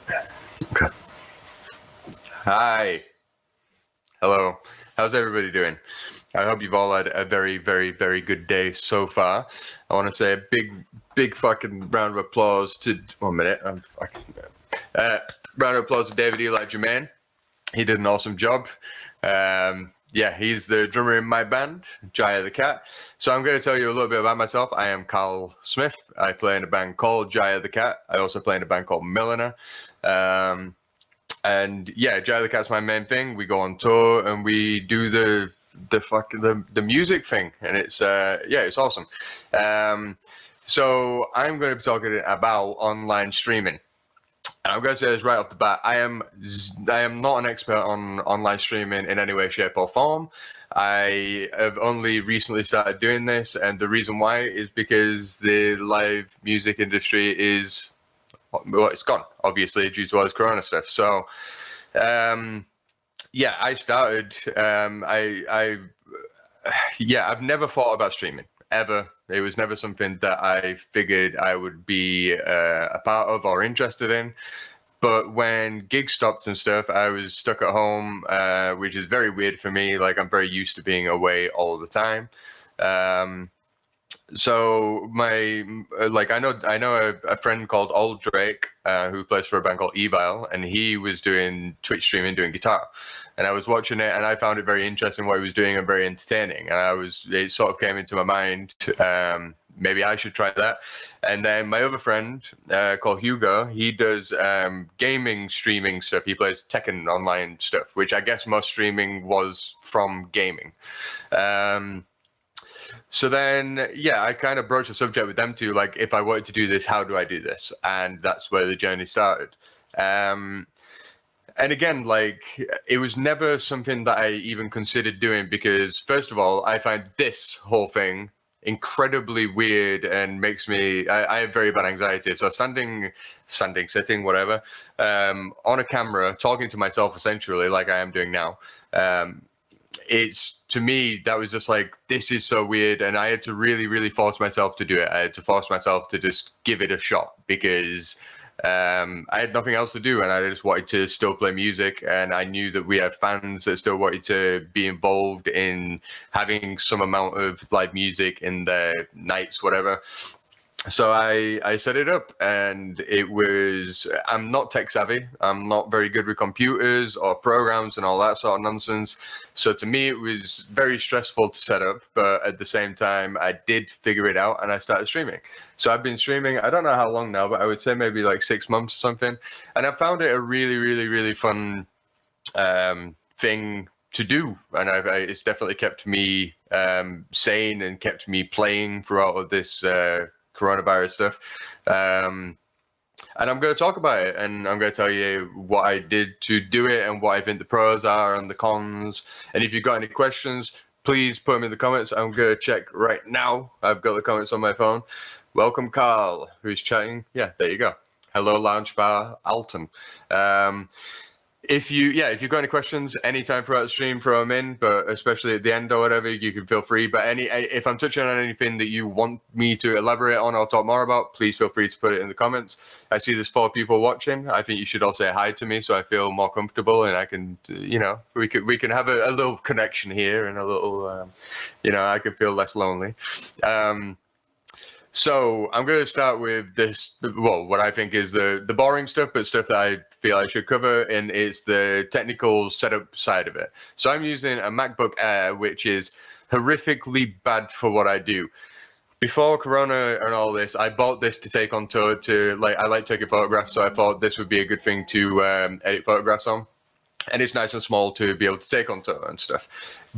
Okay. Hi. Hello. How's everybody doing? I hope you've all had a very, very, very good day so far. I want to say a big fucking round of applause to 1 minute. Round of applause to David Eli Germain. He did an awesome job. Yeah, he's the drummer in my band, Jaya The Cat. So I'm going to tell you a little bit about myself. I am Karl Smith. I play in a band called Jaya The Cat. I also play in a band called Milliner. And yeah, Jaya The Cat's my main thing. We go on tour and we do the music thing, and it's it's awesome. So I'm going to be talking about online streaming. And I'm going to say this right off the bat. I am not an expert on online streaming in any way, shape, or form. I have only recently started doing this, and the reason why is because the live music industry is, well, it's gone, obviously, due to all this Corona stuff. So, yeah, I started. I've never thought about streaming ever. It was never something that I figured I would be a part of or interested in. But when gigs stopped and stuff, I was stuck at home, which is very weird for me. Like, I'm very used to being away all the time. So I know a friend called Old Drake who plays for a band called Evil, and he was doing Twitch streaming, doing guitar, and I was watching it, and I found it very interesting what he was doing and very entertaining, and it sort of came into my mind, maybe I should try that. And then my other friend called Hugo, he does gaming streaming stuff. He plays Tekken online stuff, which I guess most streaming was from gaming. So then, yeah, I kind of broached the subject with them too, like, if I wanted to do this, how do I do this? And that's where the journey started. And again, like, it was never something that I even considered doing because, first of all, I find this whole thing incredibly weird and makes me, I have very bad anxiety. So sitting, whatever, on a camera, talking to myself essentially, like I am doing now, to me, that was just like, this is so weird, and I had to really force myself to do it. I had to force myself to just give it a shot because I had nothing else to do, and I just wanted to still play music, and I knew that we had fans that still wanted to be involved in having some amount of live music in their nights, whatever. So I set it up, and I'm not tech savvy. I'm not very good with computers or programs and all that sort of nonsense. So to me, it was very stressful to set up, but at the same time, I did figure it out and I started streaming. So I've been streaming, I don't know how long now, but I would say maybe like 6 months or something. And I found it a really fun thing to do. And it's definitely kept me sane and kept me playing throughout all this coronavirus stuff. And I'm going to talk about it, and I'm going to tell you what I did to do it and what I think the pros are and the cons. And if you've got any questions, please put them in the comments. I'm going to check right now. I've got the comments on my phone. Welcome, Carl, who's chatting. Yeah, there you go. Hello, Lounge Bar Alton. If you've got any questions anytime throughout the stream, throw them in, but especially at the end or whatever, you can feel free. But if I'm touching on anything that you want me to elaborate on or talk more about, please feel free to put it in the comments. I see there's 4 people watching. I think you should all say hi to me so I feel more comfortable, and I can, we can have a little connection here, and a little, I can feel less lonely. So I'm going to start with this, well, what I think is the boring stuff, but stuff that I feel I should cover, and it's the technical setup side of it. So I'm using a MacBook Air, which is horrifically bad for what I do. Before Corona and all this, I bought this to take on tour I like taking photographs, so I thought this would be a good thing to edit photographs on. And it's nice and small to be able to take on tour and stuff.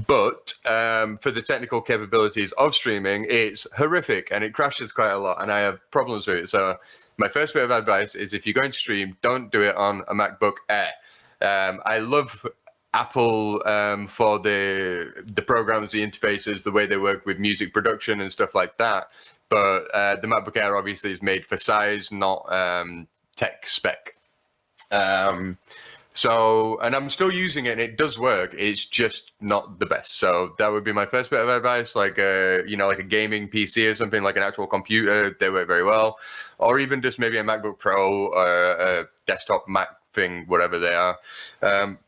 But for the technical capabilities of streaming, it's horrific and it crashes quite a lot, and I have problems with it. So my first bit of advice is, if you're going to stream, don't do it on a MacBook Air. I love Apple for the programs, the interfaces, the way they work with music production and stuff like that. But the MacBook Air obviously is made for size, not tech spec. So, and I'm still using it, and it does work. It's just not the best. So that would be my first bit of advice. Like like a gaming PC or something, like an actual computer, they work very well. Or even just maybe a MacBook Pro or a desktop Mac thing, whatever they are. I'm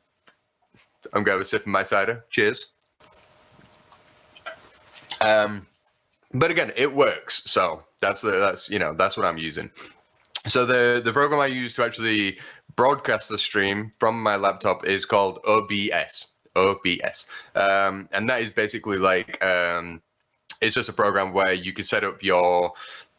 going to have a sip of my cider. Cheers. But again, it works. So that's what I'm using. So the program I use to actually broadcast the stream from my laptop is called OBS. OBS. And that is basically like it's just a program where you can set up your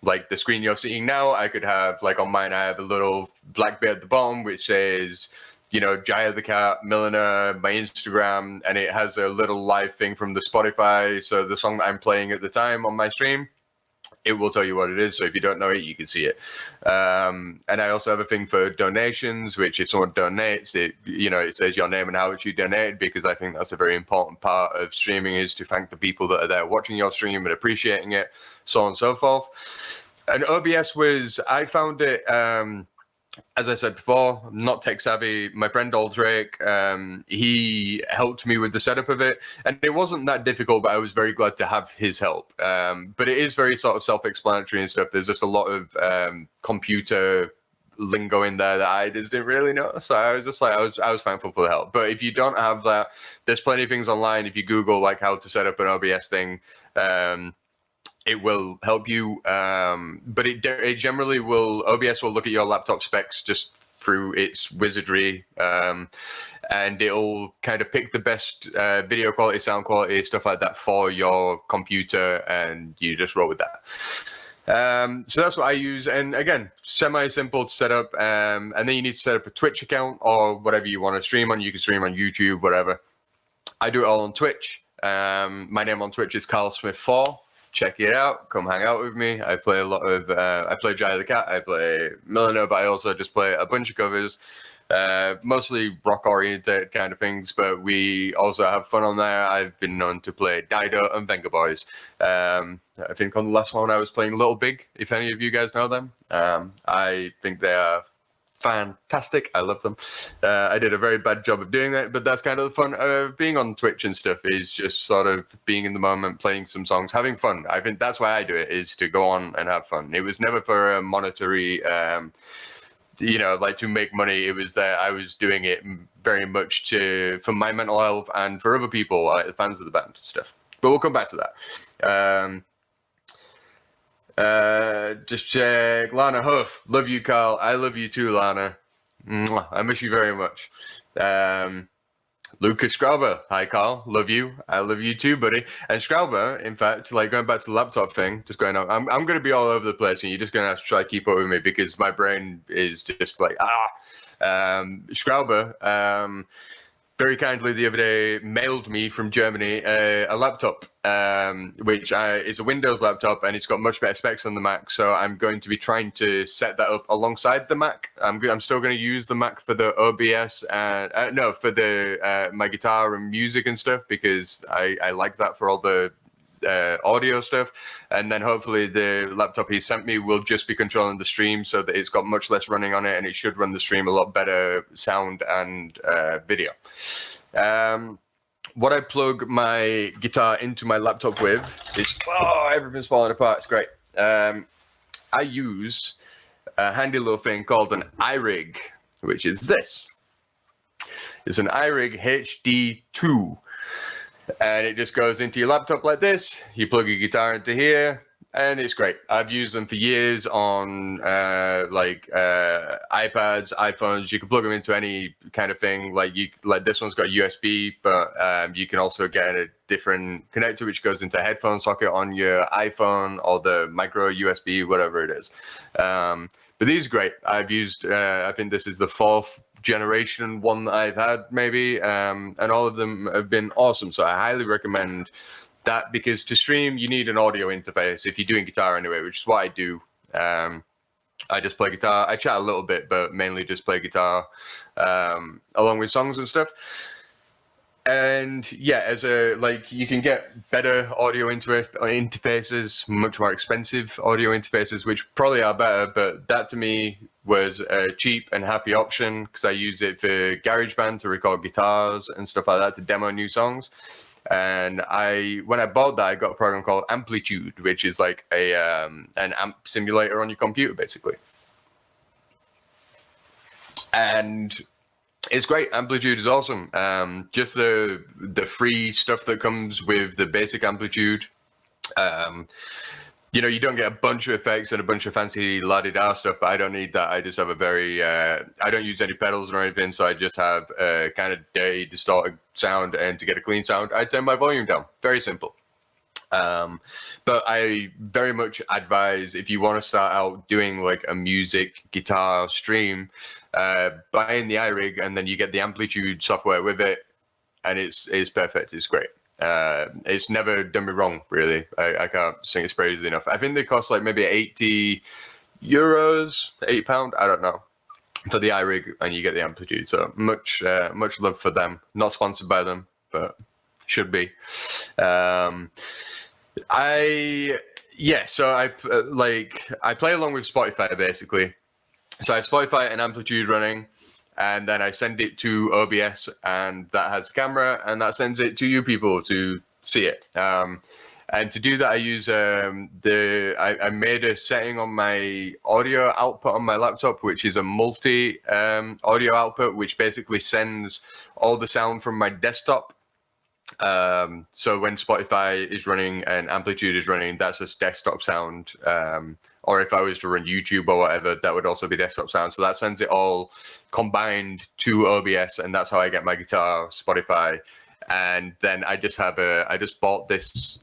like the screen you're seeing now. I could have like on mine, I have a little black bit at the bottom which says, Jaya the Cat, Milliner, my Instagram, and it has a little live thing from the Spotify. So the song that I'm playing at the time on my stream, it will tell you what it is. So if you don't know it, you can see it. And I also have a thing for donations, which if someone donates, it says your name and how much you donated, because I think that's a very important part of streaming, is to thank the people that are there watching your stream and appreciating it, so on and so forth. And OBS I found it, as I said before, I'm not tech savvy. My friend Drake, he helped me with the setup of it, and it wasn't that difficult, but I was very glad to have his help. But it is very sort of self-explanatory and stuff. There's just a lot of computer lingo in there that I just didn't really know. So I was just like, I was thankful for the help. But if you don't have that, there's plenty of things online. If you Google like how to set up an OBS thing, it will help you, but it generally will. OBS will look at your laptop specs just through its wizardry, and it'll kind of pick the best video quality, sound quality, stuff like that for your computer, and you just roll with that. So that's what I use, and again, semi-simple to set up, and then you need to set up a Twitch account or whatever you want to stream on. You can stream on YouTube, whatever. I do it all on Twitch. My name on Twitch is Karl Smith 4. Check it out. Come hang out with me. I play a lot of. I play Jaya the Cat. I play Milliner, but I also just play a bunch of covers, mostly rock-oriented kind of things. But we also have fun on there. I've been known to play Dido and Venga Boys. I think on the last one I was playing Little Big. If any of you guys know them, I think they are fantastic. I love them. I did a very bad job of doing that, but that's kind of the fun of being on Twitch and stuff, is just sort of being in the moment, playing some songs, having fun. I think that's why I do it, is to go on and have fun. It was never for a monetary, like to make money. It was that I was doing it very much for my mental health and for other people, like the fans of the band stuff. But we'll come back to that. Just check. Lana Huff, love you, Carl. I love you too, Lana. Mwah. I miss you very much. Lucas Scrauber, hi, Carl. Love you. I love you too, buddy. And Scrauber, in fact, like going back to the laptop thing, just going on. I'm going to be all over the place, and you're just going to have to try to keep up with me because my brain is just like Scrauber. Very kindly the other day mailed me from Germany a laptop, which is a Windows laptop, and it's got much better specs than the Mac. So I'm going to be trying to set that up alongside the Mac. I'm still going to use the Mac for the OBS and for the my guitar and music and stuff, because I like that for all the audio stuff. And then hopefully the laptop he sent me will just be controlling the stream, so that it's got much less running on it, and it should run the stream a lot better sound and video. What I plug my guitar into my laptop with is everything's falling apart. It's great. I use a handy little thing called an iRig, which is this. It's an iRig HD2. And it just goes into your laptop like this. You plug your guitar into here, and it's great. I've used them for years on iPads, iPhones. You can plug them into any kind of thing. Like this one's got USB, but you can also get a different connector which goes into a headphone socket on your iPhone, or the micro USB, whatever it is. But these are great. I've used. I think this is the 4th generation one that I've had, maybe, and all of them have been awesome. So I highly recommend that, because to stream you need an audio interface if you're doing guitar anyway, which is what I do. I just play guitar. I chat a little bit, but mainly just play guitar along with songs and stuff. And yeah, you can get better audio interfaces, much more expensive audio interfaces, which probably are better, but that to me was a cheap and happy option because I use it for GarageBand to record guitars and stuff like that, to demo new songs. And when I bought that, I got a program called Amplitude, which is like an amp simulator on your computer, basically. And it's great. Amplitude is awesome. Just the free stuff that comes with the basic Amplitude. You know, you don't get a bunch of effects and a bunch of fancy la-di-da stuff, but I don't need that. I just have a very, I don't use any pedals or anything, so I just have a kind of dirty, distorted sound, and to get a clean sound, I turn my volume down. Very simple. But I very much advise, if you want to start out doing like a music guitar stream, buying the iRig, and then you get the Amplitude software with it, and it's perfect. It's great. It's never done me wrong, really. I can't sing its praises enough. I think they cost like maybe €80, £80, I don't know, for the iRig, and you get the Amplitude. So much love for them. Not sponsored by them, but should be. So I play along with Spotify, basically. So I have Spotify and Amplitude running, and then I send it to OBS, and that has a camera, and that sends it to you people to see it. And to do that, I use I made a setting on my audio output on my laptop, which is a multi audio output, which basically sends all the sound from my desktop. So when Spotify is running and Amplitude is running, that's just desktop sound. Or if I was to run YouTube or whatever, that would also be desktop sound. So that sends it all combined to OBS, and that's how I get my guitar, Spotify. And then I just bought this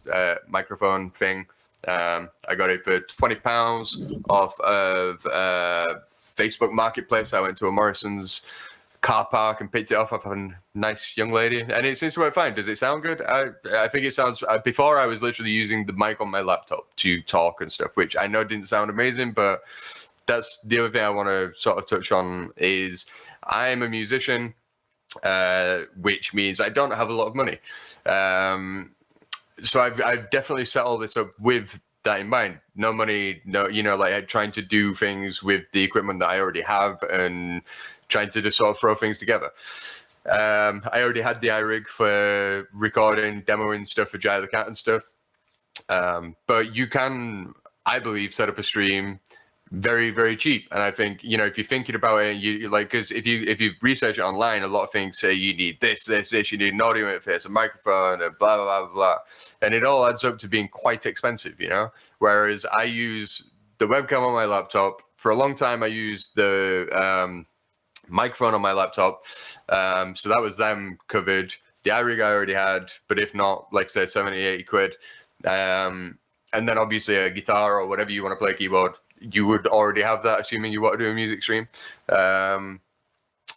microphone thing. I got it for £20 off of Facebook Marketplace. I went to a Morrison's car park and picked it off of a nice young lady, and it seems to work fine. Does it sound good? I think it sounds. Before, I was literally using the mic on my laptop to talk and stuff, which I know didn't sound amazing, but that's the other thing I want to sort of touch on. Is I'm a musician, which means I don't have a lot of money. So I've definitely set all this up with that in mind. No money, no, like trying to do things with the equipment that I already have, and trying to just sort of throw things together. I already had the iRig for recording, demoing stuff for Jaya the Cat and stuff. But you can, I believe, set up a stream very, very cheap. And I think, if you're thinking about it, you like, because if you research it online, a lot of things say you need this, you need an audio interface, a microphone, and blah, blah, blah, blah. And it all adds up to being quite expensive, Whereas I use the webcam on my laptop. For a long time, I used the microphone on my laptop. So that was them covered. The iRig I already had, but if not, like say 70, 80 quid. And then obviously a guitar or whatever you want to play, keyboard, you would already have that, assuming you want to do a music stream.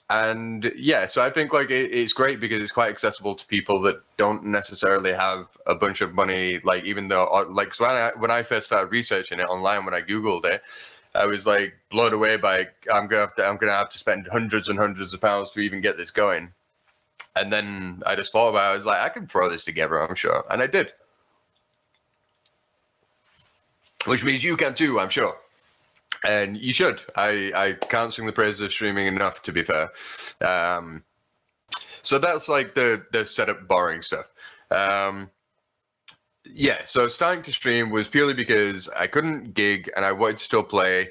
And yeah, so I think like it's great because it's quite accessible to people that don't necessarily have a bunch of money. Like, even though, like, so when I first started researching it online, when I Googled it, I was like blown away by, I'm gonna have to spend hundreds and hundreds of pounds to even get this going. And then I just thought about it. I was like, I can throw this together, I'm sure. And I did. Which means you can too, I'm sure. And you should. I can't sing the praises of streaming enough, to be fair. So that's like the setup boring stuff. Yeah, so starting to stream was purely because I couldn't gig and I wanted to still play.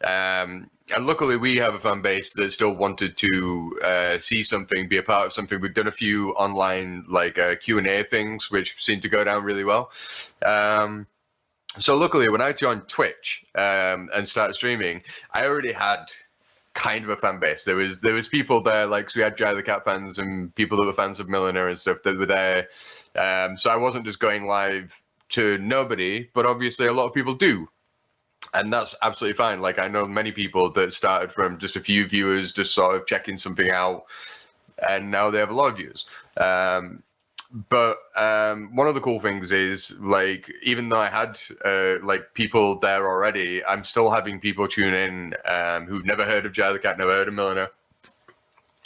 And luckily we have a fan base that still wanted to see something, be a part of something. We've done a few online like Q&A things, which seemed to go down really well. So luckily when I joined Twitch and started streaming, I already had kind of a fan base. There was people there, like, so we had Jaya the Cat fans and people that were fans of Milliner and stuff that were there. So I wasn't just going live to nobody, but obviously a lot of people do. And that's absolutely fine. Like, I know many people that started from just a few viewers, just sort of checking something out, and now they have a lot of viewers. But one of the cool things is, like, even though I had like people there already, I'm still having people tune in who've never heard of Jaya the Cat, never heard of Milliner,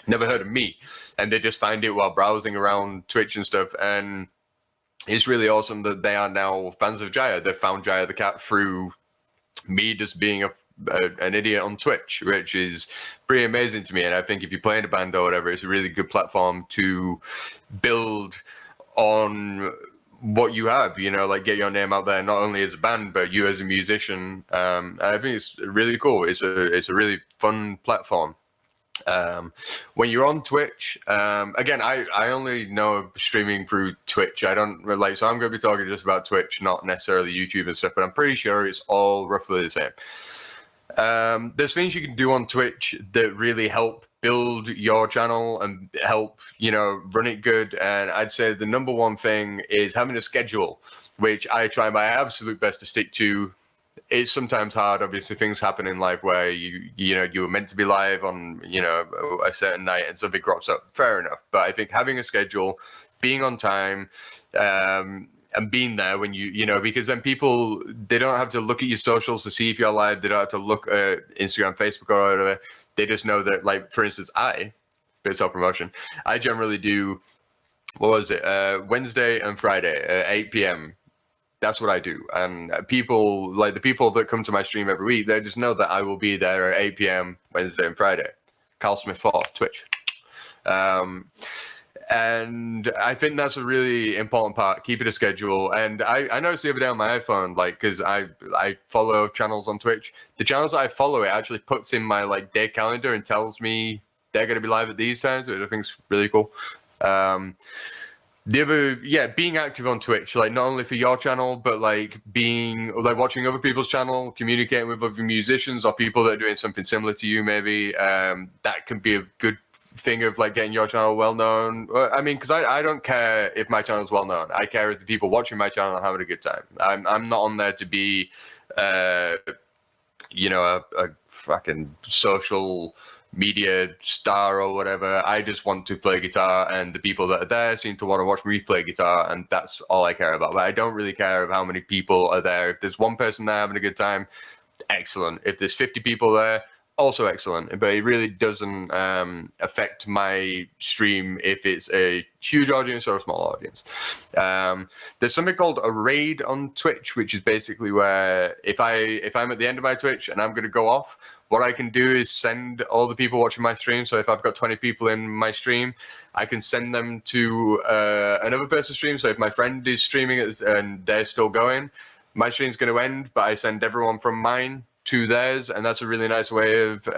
never heard of me, and they just find it while browsing around Twitch and stuff. And it's really awesome that they are now fans of Jaya. They found Jaya the Cat through me just being a an idiot on Twitch, which is pretty amazing to me. And I think if you play in a band or whatever, it's a really good platform to build on what you have, you know, like get your name out there, not only as a band, but you as a musician. I think it's really cool. It's a really fun platform. When you're on Twitch, again, I only know streaming through Twitch. I don't like, so I'm going to be talking just about Twitch, not necessarily YouTube and stuff, but I'm pretty sure it's all roughly the same. There's things you can do on Twitch that really help build your channel and help, you know, run it good. And I'd say the number one thing is having a schedule, which I try my absolute best to stick to. It's sometimes hard. Obviously, things happen in life where you were meant to be live on, you know, a certain night and something crops up. Fair enough. But I think having a schedule, being on time, and being there when you know, because then people, they don't have to look at your socials to see if you're live. They don't have to look at Instagram, Facebook, or whatever. They just know that, like, for instance, bit of self-promotion, I generally do, Wednesday and Friday at 8 p.m. That's what I do. And people, like the people that come to my stream every week, they just know that I will be there at 8 p.m. Wednesday and Friday. Karl Smith 4, Twitch. And I think that's a really important part, keeping a schedule. And I noticed the other day on my iPhone, like, because I follow channels on Twitch. The channels that I follow, it actually puts in my, like, day calendar and tells me they're going to be live at these times, which I think is really cool. The other, being active on Twitch, like not only for your channel, but like watching other people's channel, communicating with other musicians or people that are doing something similar to you, maybe, that can be a good thing of like getting your channel well known. I mean, because I don't care if my channel is well known. I care if the people watching my channel are having a good time. I'm not on there to be, you know, a fucking social media star or whatever. I just want to play guitar, and the people that are there seem to want to watch me play guitar, and that's all I care about. But I don't really care of how many people are there. If there's one person there having a good time, excellent. If there's 50 people there, also excellent. But it really doesn't affect my stream if it's a huge audience or a small audience. There's something called a raid on Twitch, which is basically where if I'm at the end of my Twitch and I'm going to go off, what I can do is send all the people watching my stream. So if I've got 20 people in my stream, I can send them to another person's stream. So if my friend is streaming and they're still going, my stream's going to end, but I send everyone from mine to theirs, and that's a really nice way of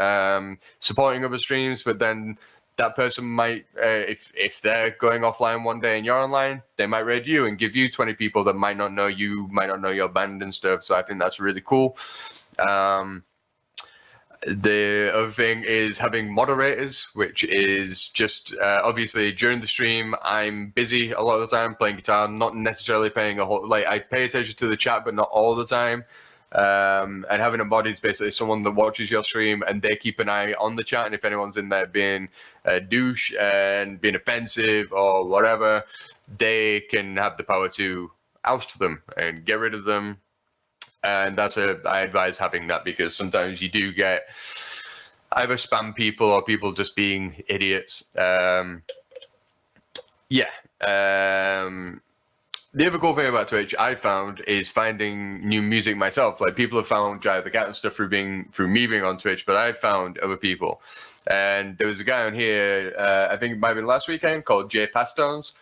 supporting other streams. But then that person might, if they're going offline one day and you're online, they might raid you and give you 20 people that might not know you, might not know your band and stuff. So I think that's really cool. The other thing is having moderators, which is just obviously during the stream, I'm busy a lot of the time playing guitar, not necessarily paying a whole, like I pay attention to the chat, but not all the time. And having a mod is basically someone that watches your stream and they keep an eye on the chat. And if anyone's in there being a douche and being offensive or whatever, they can have the power to oust them and get rid of them. And I advise having that, because sometimes you do get either spam people or people just being idiots. The other cool thing about Twitch I found is finding new music myself. Like people have found Jaya The Cat and stuff through me being on Twitch, but I've found other people. And there was a guy on here, I think it might have been last weekend, called Jay Pastones.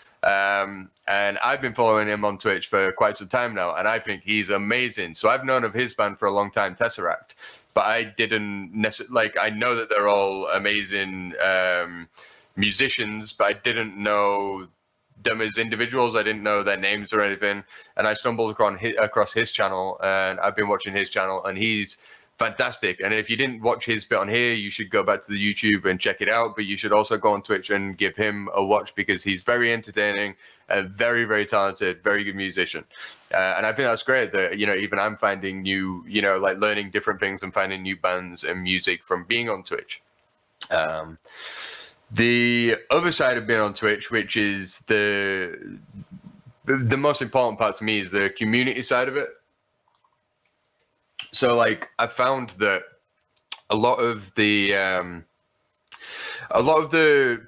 And I've been following him on Twitch for quite some time now, and I think he's amazing. So I've known of his band for a long time, Tesseract, but I didn't necessarily, like, I know that they're all amazing musicians, but I didn't know them as individuals. I didn't know their names or anything. And I stumbled across his channel, and I've been watching his channel, and he's fantastic. And if you didn't watch his bit on here, you should go back to the YouTube and check it out. But you should also go on Twitch and give him a watch, because he's very entertaining and very, very talented, very good musician. And I think that's great that, you know, even I'm finding new, you know, like learning different things and finding new bands and music from being on Twitch. The other side of being on Twitch, which is the most important part to me, is the community side of it. So, like, I found that a lot of the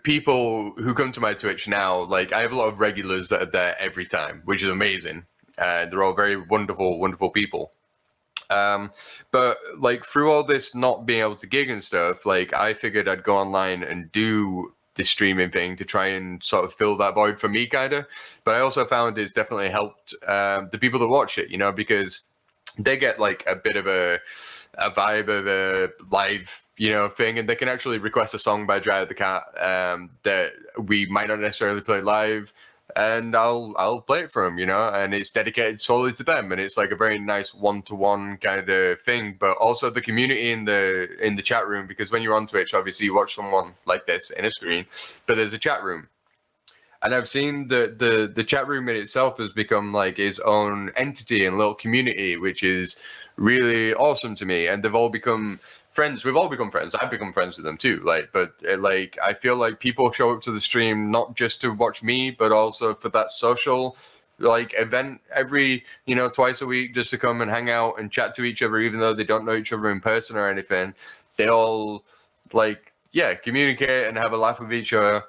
people who come to my Twitch now, like, I have a lot of regulars that are there every time, which is amazing. They're all very wonderful, wonderful people. But like through all this not being able to gig and stuff, like I figured I'd go online and do the streaming thing to try and sort of fill that void for me, kind of. But I also found it's definitely helped the people that watch it, you know, because they get like a bit of a vibe of a live, you know, thing, and they can actually request a song by Jaya The Cat that we might not necessarily play live, and I'll play it for them, you know, and it's dedicated solely to them, and it's like a very nice one-to-one kind of thing. But also the community in the chat room, because when you're on Twitch, obviously you watch someone like this in a screen, but there's a chat room. And I've seen the chat room in itself has become like its own entity and little community, which is really awesome to me. And they've all become friends. We've all become friends. I've become friends with them too. Like, but like I feel like people show up to the stream not just to watch me, but also for that social like event every, you know, twice a week, just to come and hang out and chat to each other, even though they don't know each other in person or anything. They all like, yeah, communicate and have a laugh with each other.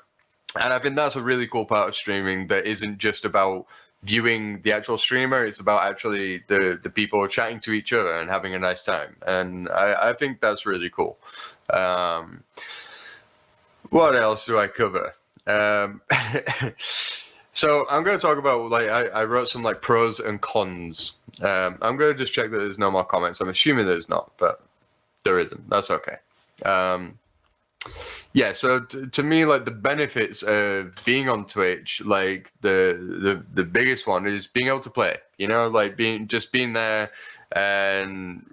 And I think that's a really cool part of streaming that isn't just about viewing the actual streamer. It's about actually the people chatting to each other and having a nice time. And I think that's really cool. What else do I cover? So I'm going to talk about, like, I wrote some like pros and cons. I'm going to just check that there's no more comments. I'm assuming there's not, but there isn't. That's okay. Yeah, so to me, like the benefits of being on Twitch, like the biggest one is being able to play. You know, like being there and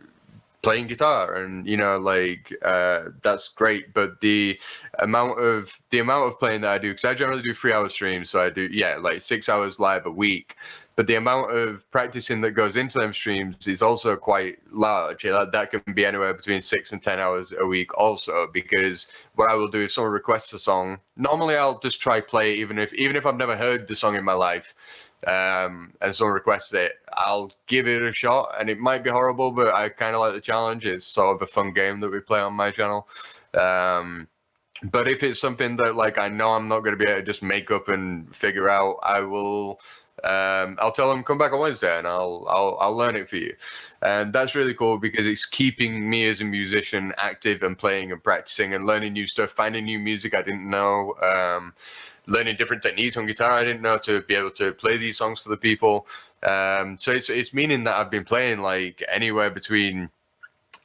playing guitar, and you know, like that's great. But the amount of playing that I do, because I generally do 3-hour streams, so I do like 6 hours live a week. But the amount of practicing that goes into them streams is also quite large. That can be anywhere between 6 and 10 hours a week also, because what I will do if someone requests a song, normally I'll just try play it, even if I've never heard the song in my life, and someone requests it, I'll give it a shot, and it might be horrible, but I kind of like the challenge. It's sort of a fun game that we play on my channel. But if it's something that like I know I'm not going to be able to just make up and figure out, I will... I'll tell them come back on Wednesday and I'll learn it for you, and that's really cool because it's keeping me as a musician active and playing and practicing and learning new stuff, finding new music I didn't know, learning different techniques on guitar I didn't know to be able to play these songs for the people. So it's meaning that I've been playing like anywhere between,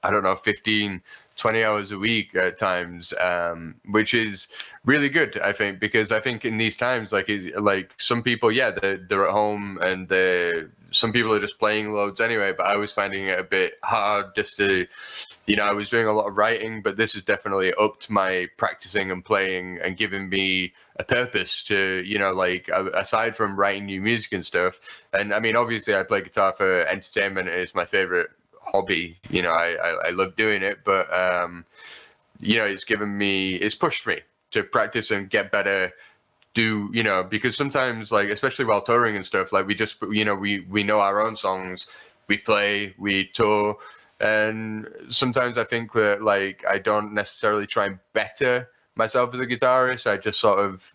I don't know, 15, 20 hours a week at times, which is really good, I think, because I think in these times, like some people, they're at home and some people are just playing loads anyway, but I was finding it a bit hard just to, you know, I was doing a lot of writing, but this has definitely upped my practicing and playing and giving me a purpose to, you know, like aside from writing new music and stuff. And I mean, obviously I play guitar for entertainment, and it's my favorite hobby, you know, I love doing it, but you know, it's pushed me to practice and get better, you know, because sometimes, like especially while touring and stuff, like we just, you know, we know our own songs, we play, we tour, and sometimes I think that like I don't necessarily try and better myself as a guitarist. I just sort of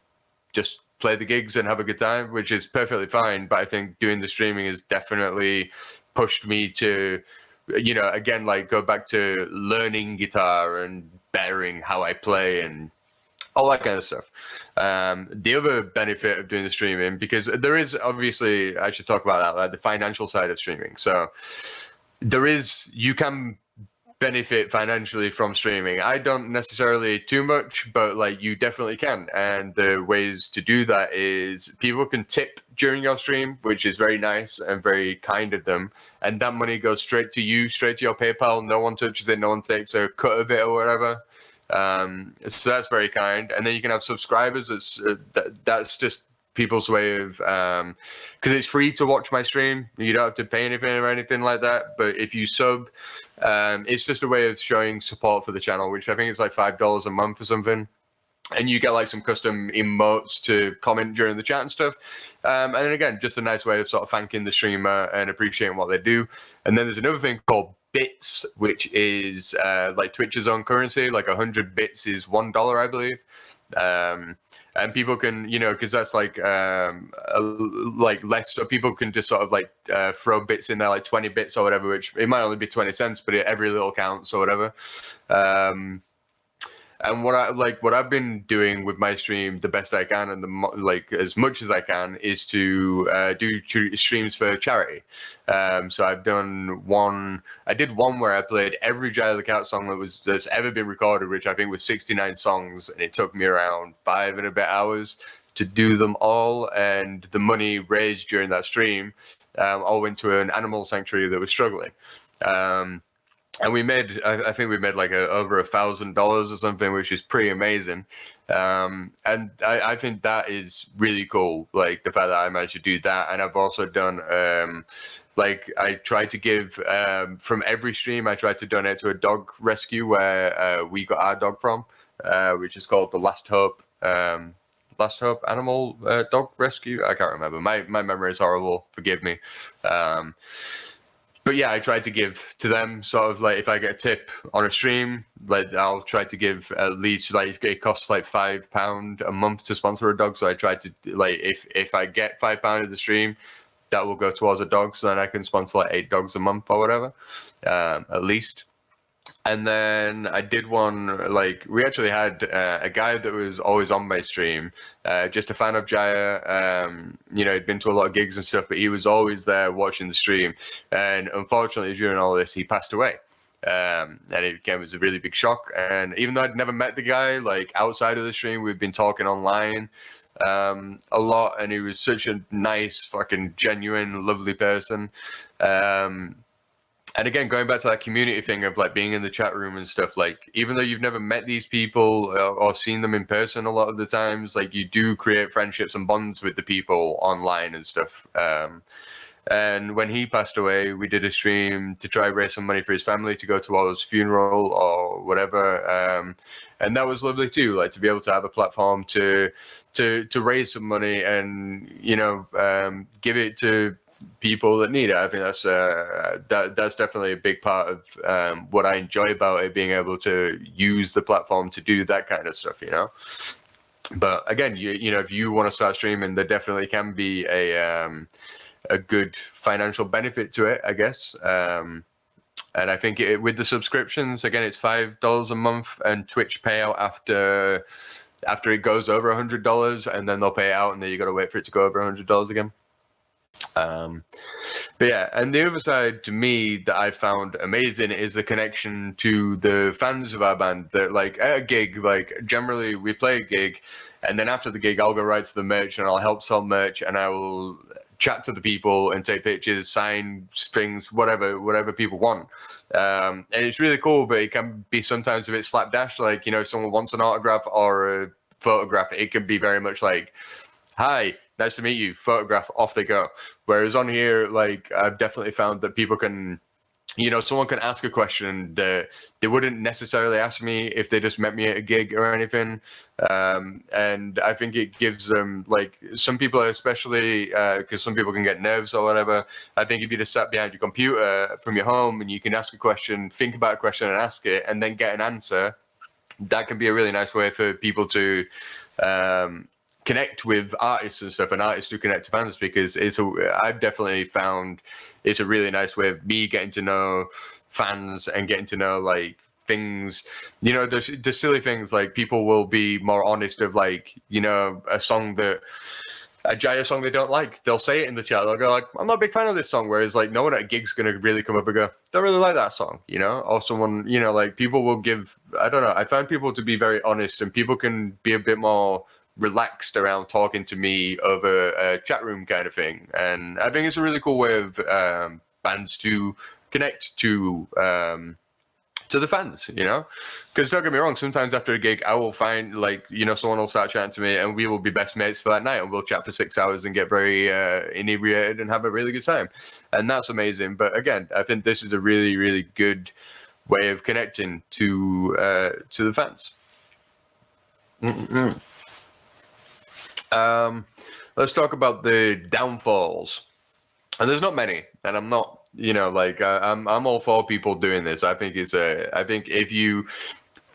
just play the gigs and have a good time, which is perfectly fine, but I think doing the streaming has definitely pushed me to, you know, again, like go back to learning guitar and bettering how I play and all that kind of stuff. The other benefit of doing the streaming, because there is obviously, I should talk about that, like the financial side of streaming. So you can benefit financially from streaming. I don't necessarily too much, but like you definitely can. And the ways to do that is people can tip during your stream, which is very nice and very kind of them. And that money goes straight to you, straight to your PayPal. No one touches it. No one takes a cut of it or whatever. So that's very kind. And then you can have subscribers. That's just people's way of, because it's free to watch my stream. You don't have to pay anything or anything like that. But if you sub, it's just a way of showing support for the channel, which I think is like $5 a month or something. And you get like some custom emotes to comment during the chat and stuff. And then again, just a nice way of sort of thanking the streamer and appreciating what they do. And then there's another thing called bits, which is like Twitch's own currency. Like 100 bits is $1, I believe. and people can, because that's like like less, so people can just sort of like throw bits in there, like 20 bits or whatever, which it might only be 20 cents, but every little counts or whatever. And what I've been doing with my stream the best I can, and like as much as I can, is to do streams for charity. So I've done one. I did one where I played every Jaya The Cat song that's ever been recorded, which I think was 69 songs, and it took me around 5 and a bit hours to do them all. And the money raised during that stream all went to an animal sanctuary that was struggling. And we made, I think we made like over $1,000 or something, which is pretty amazing. And I think that is really cool, like the fact that I managed to do that. And I've also done, like I tried to give, from every stream, I tried to donate to a dog rescue where we got our dog from, which is called the Last Hope Animal Dog Rescue. I can't remember. My memory is horrible. Forgive me. But yeah, I tried to give to them, sort of like if I get a tip on a stream, like I'll try to give at least, like it costs like £5 a month to sponsor a dog. So I tried to, like, if I get £5 of the stream, that will go towards a dog. So then I can sponsor like 8 dogs a month or whatever, at least. And then I did one, like we actually had a guy that was always on my stream, just a fan of Jaya. He'd been to a lot of gigs and stuff, but he was always there watching the stream. And unfortunately, during all this, he passed away. And it was a really big shock. And even though I'd never met the guy, like outside of the stream, we've been talking online a lot. And he was such a nice, fucking genuine, lovely person. And again, going back to that community thing of like being in the chat room and stuff, like even though you've never met these people or seen them in person a lot of the times, like you do create friendships and bonds with the people online and stuff. And when he passed away, we did a stream to try raise some money for his family to go to his funeral or whatever. And that was lovely too, like to be able to have a platform to raise some money and, give it to people that need it. I think that's definitely a big part of what I enjoy about it, being able to use the platform to do that kind of stuff, But again, if you want to start streaming, there definitely can be a good financial benefit to it, I guess. And I think with the subscriptions, again, it's $5 a month, and Twitch payout after it goes over $100, and then they'll pay out, and then you got to wait for it to go over $100 again. But yeah, and the other side to me that I found amazing is the connection to the fans of our band. That like at a gig, like generally we play a gig, and then after the gig I'll go right to the merch and I'll help sell merch, and I will chat to the people and take pictures, sign things, whatever people want. And it's really cool, but it can be sometimes a bit slapdash. Like, if someone wants an autograph or a photograph, it can be very much like, hi, nice to meet you, photograph, off they go. Whereas on here, like I've definitely found that people can, someone can ask a question that they wouldn't necessarily ask me if they just met me at a gig or anything. And I think it gives them, like, some people, especially because some people can get nerves or whatever. I think if you just sat behind your computer from your home and you can ask a question, think about a question and ask it, and then get an answer, that can be a really nice way for people to connect with artists and stuff, and artists to connect to fans, because I've definitely found it's a really nice way of me getting to know fans and getting to know like things, the silly things, like people will be more honest of like, a Jaya song they don't like, they'll say it in the chat. They'll go like, I'm not a big fan of this song, whereas like no one at a gig's gonna really come up and go, don't really like that song, or someone, like people will give, I don't know, I find people to be very honest, and people can be a bit more relaxed around talking to me over a chat room kind of thing. And I think it's a really cool way of bands to connect to the fans, because don't get me wrong, sometimes after a gig I will find like, someone will start chatting to me and we will be best mates for that night, and we'll chat for 6 hours and get very inebriated and have a really good time, and that's amazing. But again, I think this is a really, really good way of connecting to the fans. Let's talk about the downfalls, and there's not many, and I'm not, I'm all for people doing this. I think if you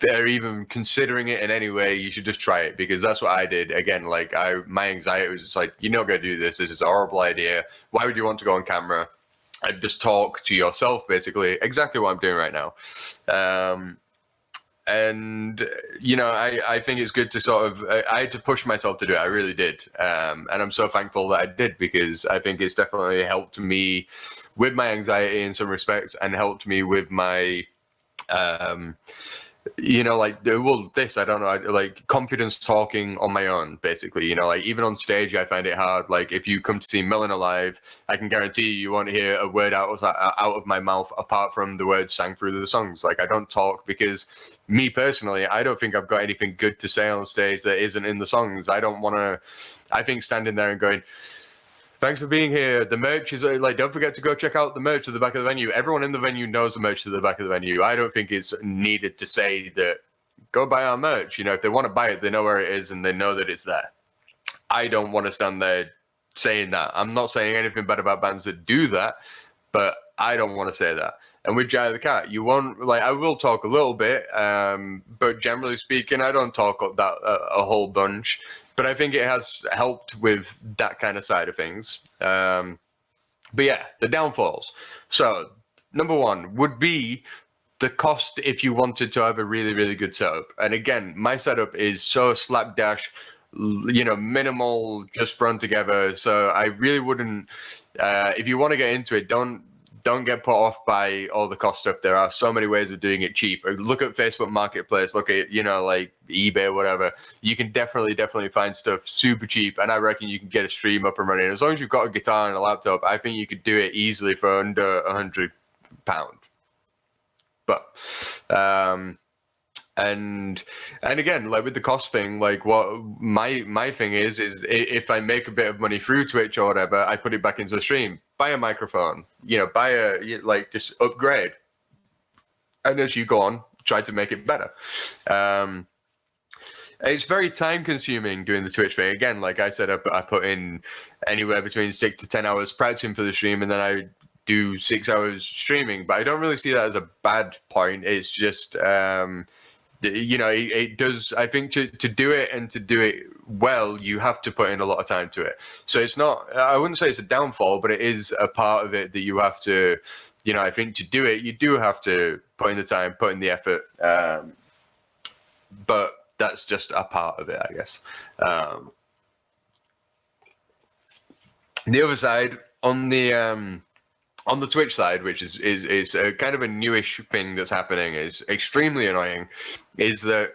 they're even considering it in any way, you should just try it, because that's what I did. Again, like my anxiety was just like, you're not going to do this. This is a horrible idea. Why would you want to go on camera and just talk to yourself, basically? Exactly what I'm doing right now. And, you know, I think it's good to sort of, I had to push myself to do it. I really did. And I'm so thankful that I did, because I think it's definitely helped me with my anxiety in some respects, and helped me with my, you know, like, well, this, I don't know, like confidence talking on my own, basically. You know, like even on stage, I find it hard. Like if you come to see Millen alive, I can guarantee you won't hear a word out of my mouth apart from the words sang through the songs. Like I don't talk because, me personally, I don't think I've got anything good to say on stage that isn't in the songs. I don't want to, I think standing there and going, thanks for being here. The merch is like, don't forget to go check out the merch at the back of the venue. Everyone in the venue knows the merch at the back of the venue. I don't think it's needed to say that, go buy our merch. You know, if they want to buy it, they know where it is and they know that it's there. I don't want to stand there saying that. I'm not saying anything bad about bands that do that, but I don't want to say that. And with Jaya the Cat, you won't, like, I will talk a little bit, but generally speaking, I don't talk a whole bunch. But I think it has helped with that kind of side of things. But yeah, the downfalls. So number one would be the cost if you wanted to have a really, really good setup. And again, my setup is so slapdash, you know, minimal, just thrown together. So I really wouldn't, if you want to get into it, don't get put off by all the cost stuff. There are so many ways of doing it cheap. Look at Facebook Marketplace, look at, you know, like eBay, whatever. You can definitely find stuff super cheap. And I reckon you can get a stream up and running. As long as you've got a guitar and a laptop, I think you could do it easily for under £100. But, and again, like with the cost thing, like what my thing is if I make a bit of money through Twitch or whatever, I put it back into the stream. Buy a microphone, you know, like just upgrade, and as you go on, try to make it better. It's very time consuming doing the Twitch thing. Again, like I said, I put in anywhere between 6 to 10 hours practicing for the stream, and then I do 6 hours streaming. But I don't really see that as a bad point. It's just you know, it does, I think to do it and to do it well, you have to put in a lot of time to it. So it's not, I wouldn't say it's a downfall, but it is a part of it that you have to, you know, I think to do it, you do have to put in the time, put in the effort. But that's just a part of it, I guess. The other side, on the Twitch side, which is a kind of a newish thing that's happening, is extremely annoying, is that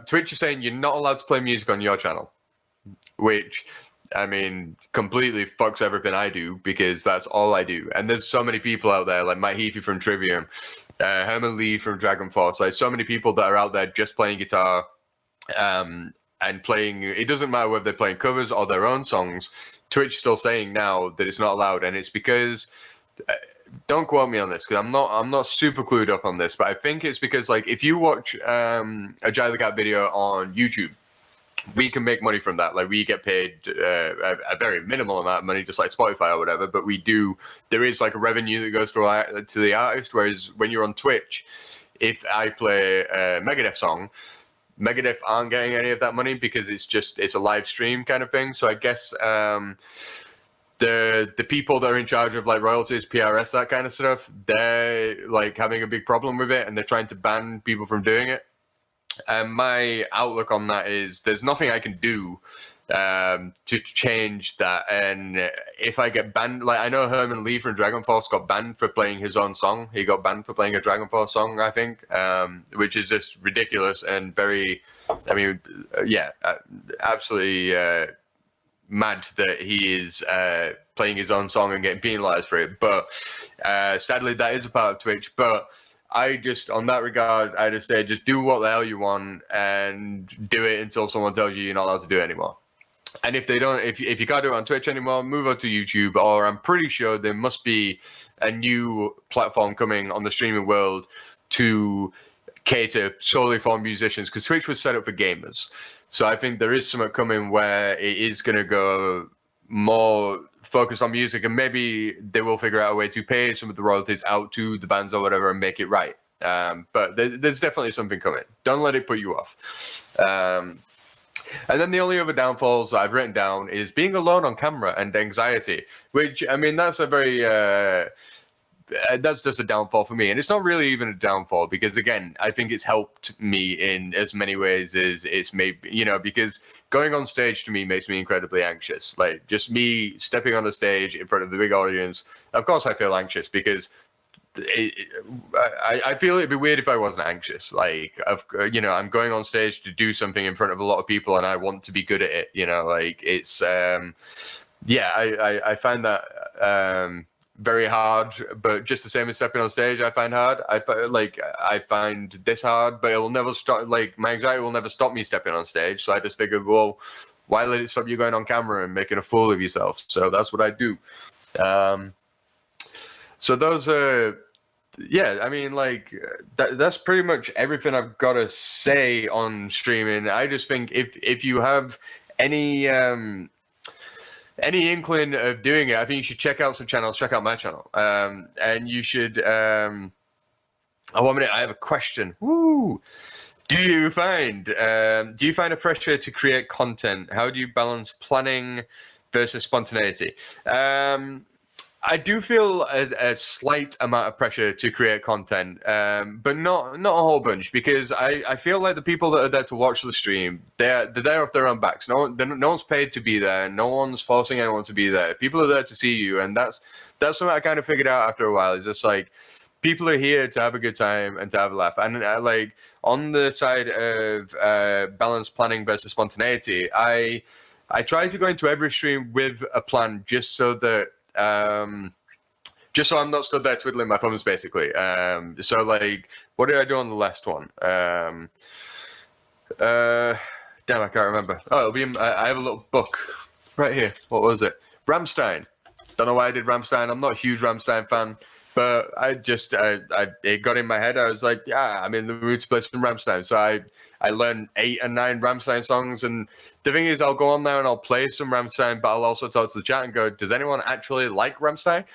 Twitch is saying you're not allowed to play music on your channel, which, I mean, completely fucks everything I do, because that's all I do. And there's so many people out there, like Mike Heafy from Trivium, Herman Lee from Dragon Force, like so many people that are out there just playing guitar and playing, it doesn't matter whether they're playing covers or their own songs. Twitch is still saying now that it's not allowed, and it's because, don't quote me on this because I'm not super clued up on this, but I think it's because, like, if you watch a Jaya the Cat video on YouTube, we can make money from that. Like, we get paid a very minimal amount of money, just like Spotify or whatever, but there is like a revenue that goes to the artist, whereas when you're on Twitch, if I play a Megadeth song, Megadeth aren't getting any of that money because it's a live stream kind of thing. So I guess the people that are in charge of like royalties, PRS, that kind of stuff, they're like having a big problem with it, and they're trying to ban people from doing it. And my outlook on that is there's nothing I can do to change that. And if I get banned, like I know Herman Lee from Dragon Force got banned for playing his own song. He got banned for playing a Dragon Force song, I think, which is just ridiculous and very, I mean, yeah, absolutely mad that he is playing his own song and getting penalized for it. But sadly, that is a part of Twitch. But I just, on that regard, I just say, just do what the hell you want and do it until someone tells you you're not allowed to do it anymore. And if they don't, if you can't do it on Twitch anymore, move on to YouTube, or I'm pretty sure there must be a new platform coming on the streaming world to cater solely for musicians, because Twitch was set up for gamers. So I think there is something coming where it is going to go more focused on music, and maybe they will figure out a way to pay some of the royalties out to the bands or whatever and make it right. But there's definitely something coming. Don't let it put you off. And then the only other downfalls that I've written down is being alone on camera and anxiety, which, I mean, that's a very, that's just a downfall for me. And it's not really even a downfall because, again, I think it's helped me in as many ways as it's made, you know, because going on stage to me makes me incredibly anxious. Like, just me stepping on the stage in front of the big audience, of course I feel anxious because I feel it'd be weird if I wasn't anxious. Like, you know, I'm going on stage to do something in front of a lot of people and I want to be good at it, you know, like it's, yeah, I find that very hard, but just the same as stepping on stage, I find hard. I find this hard, but it will never stop. Like, my anxiety will never stop me stepping on stage. So I just figured, well, why let it stop you going on camera and making a fool of yourself? So that's what I do. So those are, yeah, I mean, like, that's pretty much everything I've got to say on streaming. I just think if you have any inkling of doing it, I think you should check out some channels, check out my channel. And you should, oh, 1 minute, I have a question. Woo! Do you find a pressure to create content? How do you balance planning versus spontaneity? I do feel a slight amount of pressure to create content, but not a whole bunch, because I feel like the people that are there to watch the stream, they're there off their own backs. No one's paid to be there. No one's forcing anyone to be there. People are there to see you, and that's something I kind of figured out after a while. It's just like, people are here to have a good time and to have a laugh. And like, on the side of balanced planning versus spontaneity, I try to go into every stream with a plan, just so that just so I'm not stood there twiddling my thumbs, basically. So, like, what did I do on the last one? Damn, I can't remember. Oh, it'll be I have a little book right here. What was it? Rammstein. Don't know why I did Rammstein. I'm not a huge Rammstein fan, but I just it got in my head. I was like, yeah, I'm in the mood to play some Rammstein. So I learned 8 and 9 Rammstein songs, and the thing is, I'll go on there and I'll play some Rammstein, but I'll also talk to the chat and go, does anyone actually like Rammstein?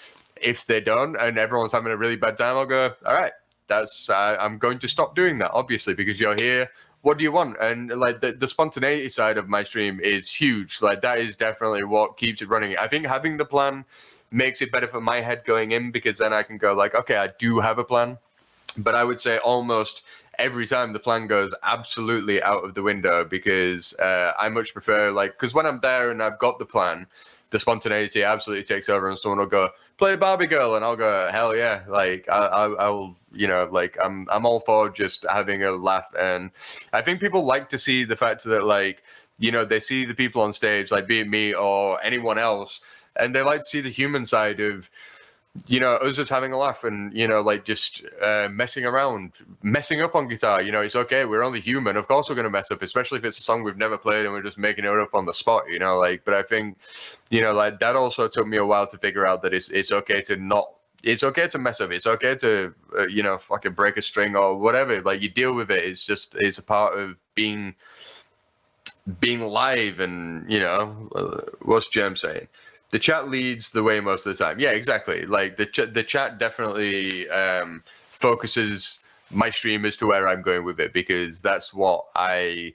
If they don't, and everyone's having a really bad time, I'll go, all right, that's I'm going to stop doing that, obviously, because you're here. What do you want? And like, the spontaneity side of my stream is huge. Like, that is definitely what keeps it running. I think having the plan makes it better for my head going in, because then I can go like, okay, I do have a plan. But I would say almost every time the plan goes absolutely out of the window, because I much prefer, like, because when I'm there and I've got the plan, the spontaneity absolutely takes over, and someone will go, play Barbie Girl, and I'll go, hell yeah. Like, I'll, you know, like, I'm all for just having a laugh. And I think people like to see the fact that, like, you know, they see the people on stage, like, be it me or anyone else, and they like to see the human side of, you know, us just having a laugh and, you know, like, just messing around, messing up on guitar. You know, it's okay. We're only human. Of course we're going to mess up, especially if it's a song we've never played and we're just making it up on the spot, you know, like, but I think, you know, like, that also took me a while to figure out that it's okay to not, it's okay to mess up. It's okay to, you know, fucking break a string or whatever. Like, you deal with it. It's just, it's a part of being live. And, you know, what's Germ saying? The chat leads the way most of the time. Yeah, exactly. Like, the chat definitely focuses my stream as to where I'm going with it, because that's what I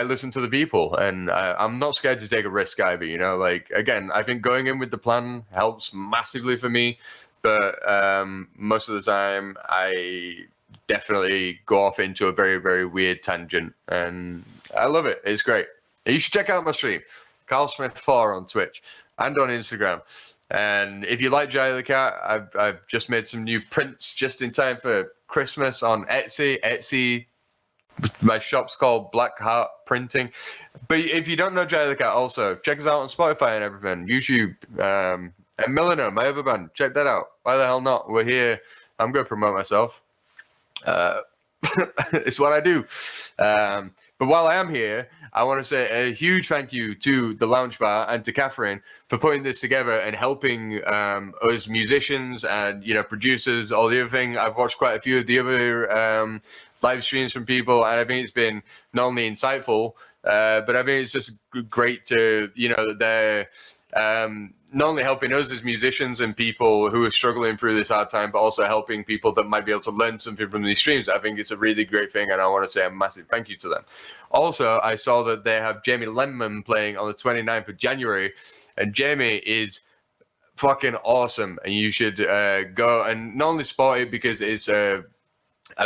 listen to the people, and I'm not scared to take a risk either. You know, like, again, I think going in with the plan helps massively for me, but most of the time I definitely go off into a very, very weird tangent, and I love it. It's great. You should check out my stream, Karl Smith 4 on Twitch and on Instagram. And if you like Jaya the Cat, I've just made some new prints just in time for Christmas on Etsy. My shop's called Black Heart Printing. But if you don't know Jaya the Cat, also check us out on Spotify and everything, YouTube, and Milliner, my other band. Check that out. Why the hell not? We're here. I'm going to promote myself. It's what I do. But while I am here, I want to say a huge thank you to the Lounge Bar and to Catherine for putting this together and helping us musicians and, you know, producers, all the other thing. I've watched quite a few of the other live streams from people, and I think it's been not only insightful, but I think it's just great to, you know, they're not only helping us as musicians and people who are struggling through this hard time, but also helping people that might be able to learn something from these streams. I think it's a really great thing, and I want to say a massive thank you to them. Also, I saw that they have Jamie Lemon playing on the 29th of January, and Jamie is fucking awesome, and you should go and not only support it because it's a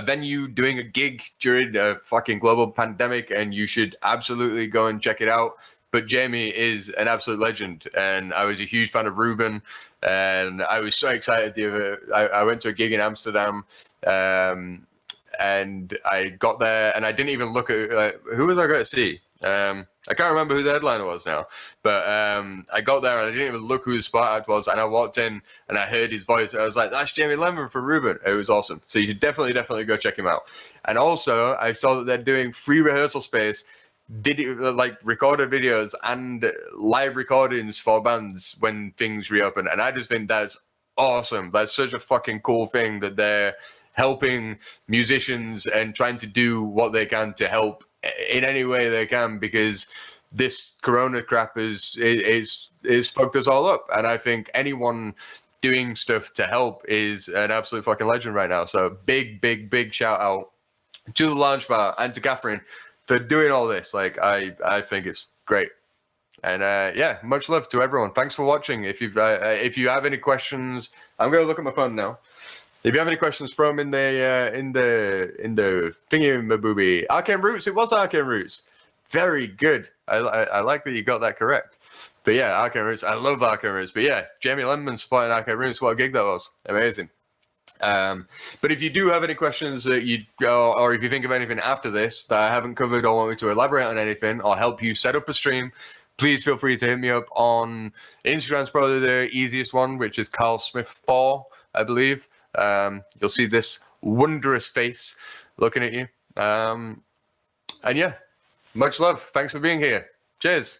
venue doing a gig during a fucking global pandemic, and you should absolutely go and check it out. But Jamie is an absolute legend, and I was a huge fan of Ruben, and I was so excited. I went to a gig in Amsterdam, and I got there, and I didn't even look at who was I going to see. I can't remember who the headliner was now, but I got there and I didn't even look who the spot act was, and I walked in and I heard his voice. I was like, "That's Jamie Lemon from Ruben." It was awesome. So you should definitely go check him out. And also, I saw that they're doing free rehearsal space, video, like recorded videos and live recordings for bands when things reopen. And I just think that's awesome. That's such a fucking cool thing that they're helping musicians and trying to do what they can to help in any way they can, because this corona crap is fucked us all up. And I think anyone doing stuff to help is an absolute fucking legend right now. So big shout out to the Lounge Bar and to Catherine for doing all this. Like, I think it's great. And yeah, much love to everyone. Thanks for watching. If you have any questions, I'm gonna look at my phone now. If you have any questions, throw them in the thingy mabooby. Arcane Roots. It was Arcane Roots. Very good. I like that you got that correct. But yeah, Arcane Roots. I love Arcane Roots. But yeah, Jamie Lemon supporting Arcane Roots. What a gig that was. Amazing. But if you do have any questions that you go, or if you think of anything after this that I haven't covered or want me to elaborate on anything or help you set up a stream, please feel free to hit me up on Instagram's probably the easiest one, which is Karl Smith 4, I believe. You'll see this wondrous face looking at you. And yeah, much love. Thanks for being here. Cheers.